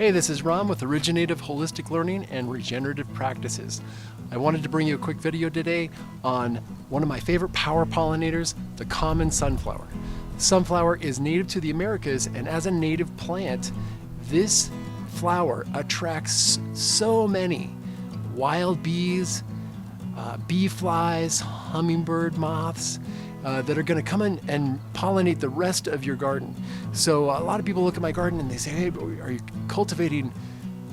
Hey, this is Ron with Originative Holistic Learning and Regenerative Practices. I wanted to bring you a quick video today on one of my favorite power pollinators, the common sunflower. Sunflower is native to the Americas, and as a native plant, this flower attracts so many wild bees, bee flies, hummingbird moths, that are going to come in and pollinate the rest of your garden. So a lot of people look at my garden and they say, hey, are you cultivating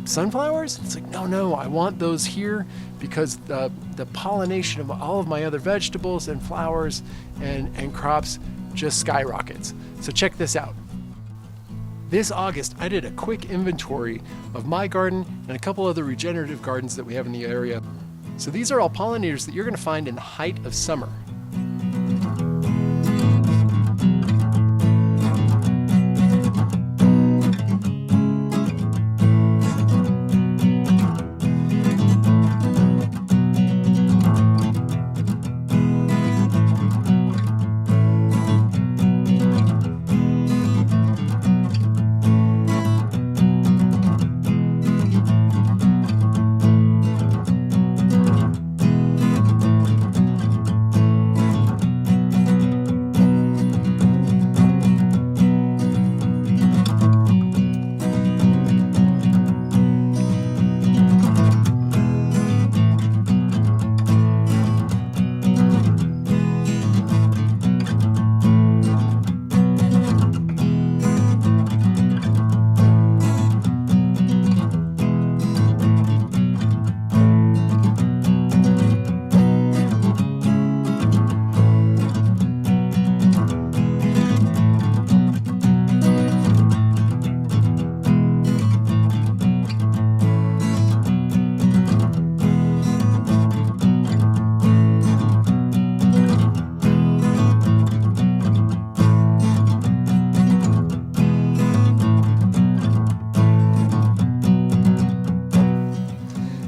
sunflowers? It's like, no, I want those here because the pollination of all of my other vegetables and flowers and crops just skyrockets. So check this out. This August, I did a quick inventory of my garden and a couple other regenerative gardens that we have in the area. So these are all pollinators that you're going to find in the height of summer.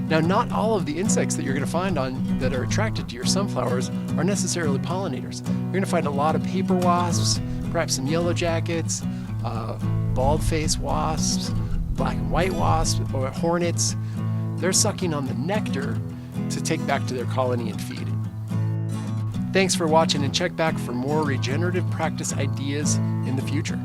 Now, not all of the insects that you're going to find that are attracted to your sunflowers are necessarily pollinators. You're going to find a lot of paper wasps, perhaps some yellow jackets, bald-faced wasps, black and white wasps, or hornets. They're sucking on the nectar to take back to their colony and feed. Thanks for watching, and check back for more regenerative practice ideas in the future.